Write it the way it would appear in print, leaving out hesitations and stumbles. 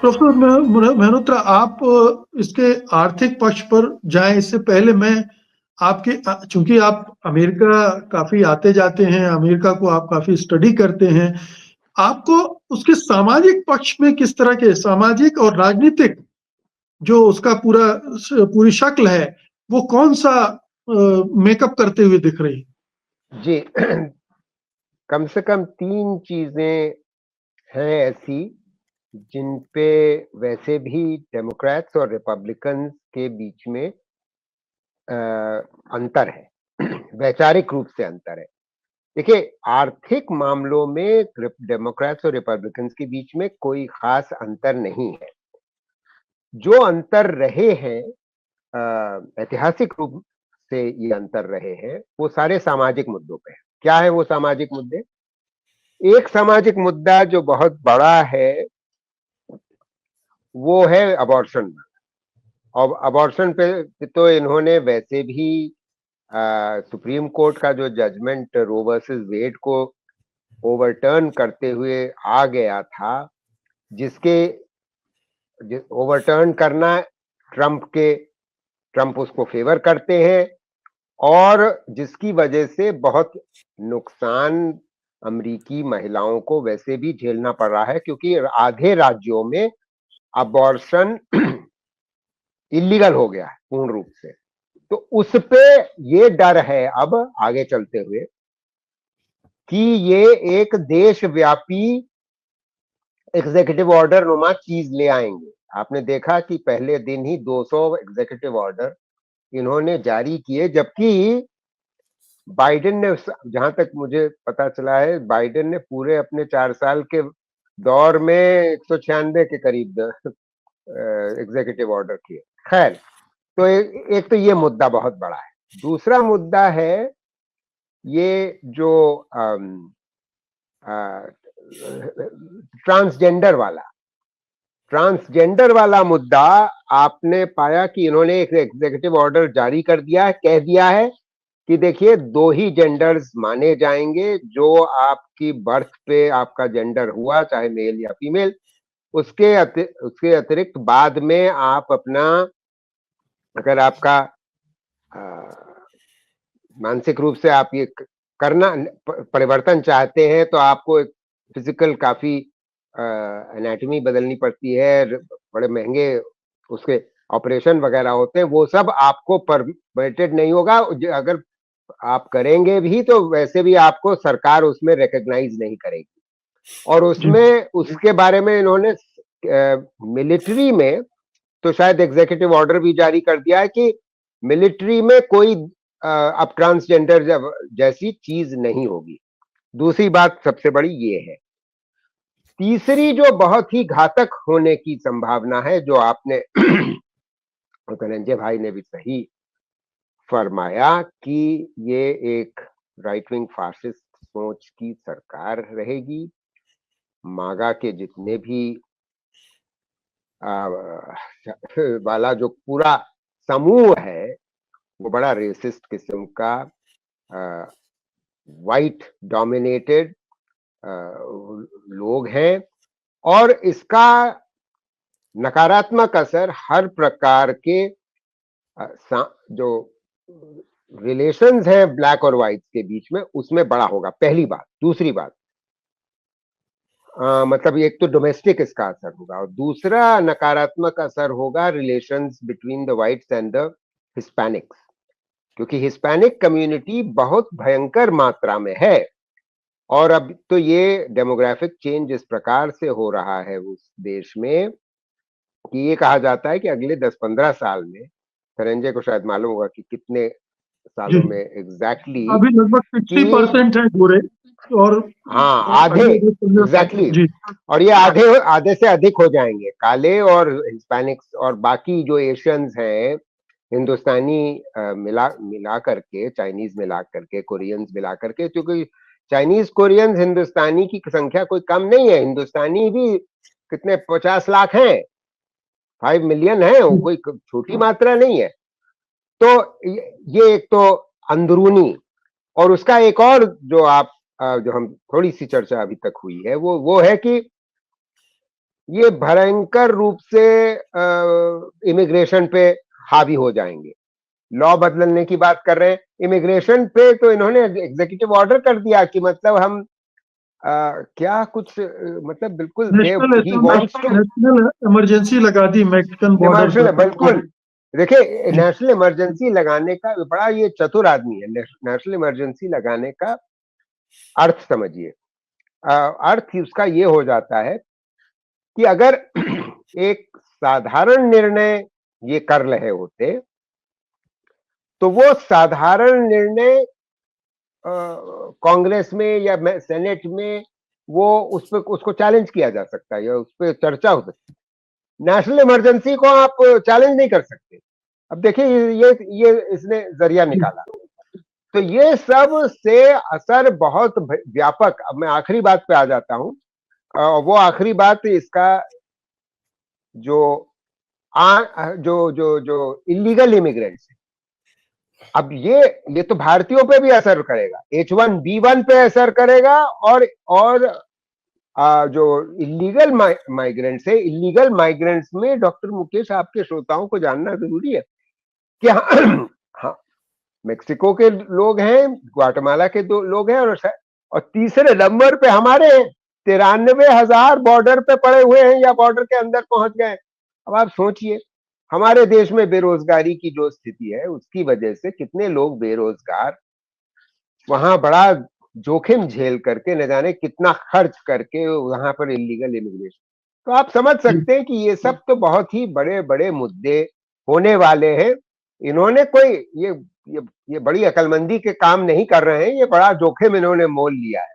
Professor Mehrotra, आप इसके आर्थिक पक्ष पर जाएं इससे पहले मैं चूंकि आप अमेरिका काफी आते जाते हैं, अमेरिका को आप काफी स्टडी करते हैं, आपको उसके सामाजिक पक्ष में किस तरह के सामाजिक और राजनीतिक जो उसका पूरी शक्ल है वो कौन सा मेकअप करते हुए दिख रही? जी कम से कम 3 चीजें हैं ऐसी जिन पे वैसे भी डेमोक्रेट्स और रिपब्लिकन्स के बीच में अंतर है वैचारिक रूप से अंतर है। देखिए, आर्थिक मामलों में डेमोक्रेट्स और रिपब्लिकन्स के बीच में कोई खास अंतर नहीं है। जो अंतर रहे हैं, ऐतिहासिक रूप से ये अंतर रहे हैं, वो सारे सामाजिक मुद्दों पे है। क्या है वो सामाजिक मुद्दे? एक सामाजिक मुद्दा जो बहुत बड़ा है वो है अबॉर्शन। और अबॉर्शन पे तो इन्होंने वैसे भी सुप्रीम कोर्ट का जो जजमेंट रो वर्सेस वेड को ओवरटर्न करते हुए आ गया था, जिसके ओवरटर्न करना ट्रंप उसको फेवर करते हैं, और जिसकी वजह से बहुत नुकसान अमेरिकी महिलाओं को वैसे भी झेलना पड़ रहा है, क्योंकि आधे राज्यों में अबॉर्शन इलीगल हो गया है पूर्ण रूप से। तो उस पे ये डर है अब आगे चलते हुए कि ये एक देशव्यापी एग्जीक्यूटिव ऑर्डर नुमा चीज ले आएंगे। आपने देखा कि पहले दिन ही 200 एग्जीक्यूटिव ऑर्डर इन्होंने जारी किए, जबकि बाइडेन ने, जहां तक मुझे पता चला है, बाइडेन ने पूरे अपने 4 साल के दौर में 196 के करीब एग्जीक्यूटिव ऑर्डर किए। खैर, तो एक तो ये मुद्दा बहुत बड़ा है। दूसरा मुद्दा है ये जो ट्रांसजेंडर वाला मुद्दा। आपने पाया कि इन्होंने एक एग्जीक्यूटिव ऑर्डर जारी कर दिया है, कह दिया है कि देखिए 2 ही जेंडर्स माने जाएंगे। जो आपकी बर्थ पे आपका जेंडर हुआ, चाहे मेल या फीमेल, उसके अतिरिक्त बाद में आप अपना, अगर आपका मानसिक रूप से आप ये करना परिवर्तन चाहते हैं, तो आपको एक फिजिकल काफी एनाटॉमी बदलनी पड़ती है, बड़े महंगे उसके ऑपरेशन वगैरह होते हैं, वो सब आपको परमिटेड नहीं होगा। अगर आप करेंगे भी तो वैसे भी आपको सरकार उसमें रिकॉग्नाइज नहीं करेगी। और उसमें उसके बारे में इन्होंने मिलिट्री में तो शायद एग्जीक्यूटिव ऑर्डर भी जारी कर दिया है कि मिलिट्री में कोई अब ट्रांसजेंडर जैसी चीज नहीं होगी। दूसरी बात सबसे बड़ी ये है। तीसरी जो बहुत ही घातक होने की संभावना है, जो आपने धनंजय भाई ने भी सही फरमाया, कि ये एक राइट विंग फासिस्ट सोच की सरकार रहेगी। मागा के जितने भी वाला जो पूरा समूह है वो बड़ा रेसिस्ट किस्म का, वाइट डोमिनेटेड लोग हैं, और इसका नकारात्मक असर हर प्रकार के जो रिलेशंस हैं ब्लैक और व्हाइट के बीच में, उसमें बड़ा होगा, पहली बात। दूसरी बात, मतलब एक तो डोमेस्टिक इसका असर होगा, और दूसरा नकारात्मक असर होगा relations between the whites and the Hispanics, क्योंकि हिस्पैनिक कम्युनिटी बहुत भयंकर मात्रा में है। और अब तो ये डेमोग्राफिक चेंज इस प्रकार से हो रहा है उस देश में कि ये कहा जाता है कि अगले 10-15 साल में, धनंजय को शायद मालूम होगा कि कितने सालों में एग्जैक्टली, अभी लगभग 60% है गोरे, और हाँ आधे एग्जैक्टली, और ये आधे से अधिक हो जाएंगे काले और हिस्पैनिक्स, और बाकी जो एशियंस हैं, हिंदुस्तानी मिला करके, चाइनीज मिला करके, कोरियंस मिला करके, क्योंकि चाइनीज कोरियंस हिंदुस्तानी की संख्या कोई कम नहीं है। हिंदुस्तानी भी कितने 50 लाख हैं, 5 मिलियन है, वो कोई छोटी मात्रा नहीं है। तो ये एक तो अंदरूनी, और उसका एक और जो हम थोड़ी सी चर्चा अभी तक हुई है, वो है कि ये भयंकर रूप से इमिग्रेशन पे हावी हो जाएंगे। लॉ बदलने की बात कर रहे हैं इमिग्रेशन पे, तो इन्होंने एग्जीक्यूटिव ऑर्डर कर दिया कि मतलब हम क्या कुछ मतलब बिल्कुल they he wants to national emergency लगा दी मैक्सिकन बॉर्डर इमरजेंसी, पे। बिल्कुल। देखिए नेशनल इमरजेंसी लगाने का बड़ा ये चतुर आदमी है। नेशनल इमरजेंसी लगाने का अर्थ समझिए। अर्थ उसका ये हो जाता है कि अगर एक साधारण निर्णय ये कर रहे होते तो वो साधारण निर्णय कांग्रेस में या सेनेट में वो उस पर उसको चैलेंज किया जा सकता है या उस पर चर्चा हो सकती है। नेशनल इमरजेंसी को आप चैलेंज नहीं कर सकते। अब देखिए ये इसने जरिया निकाला, तो ये सब से असर बहुत व्यापक। अब मैं आखिरी बात पे आ जाता हूं। वो आखिरी बात इसका जो जो इलीगल इमिग्रेंट्स, अब ये तो भारतीयों पे भी असर करेगा, H1B1 पे असर करेगा। और जो इलीगल माइग्रेंट्स है, इलीगल माइग्रेंट्स में डॉक्टर मुकेश आपके श्रोताओं को जानना जरूरी है कि हाँ, मेक्सिको के लोग हैं, ग्वाटेमाला के दो लोग हैं, और तीसरे नंबर पे हमारे 93,000 बॉर्डर पे पड़े हुए हैं या बॉर्डर के अंदर पहुंच गए। अब आप सोचिए हमारे देश में बेरोजगारी की जो स्थिति है उसकी वजह से कितने लोग बेरोजगार, वहां बड़ा जोखिम झेल करके न जाने कितना खर्च करके वहां पर इलीगल इमिग्रेशन। तो आप समझ सकते हैं कि ये सब तो बहुत ही बड़े बड़े मुद्दे होने वाले हैं। इन्होंने कोई ये बड़ी अकलमंदी के काम नहीं कर रहे हैं, ये बड़ा जोखिम इन्होंने मोल लिया है।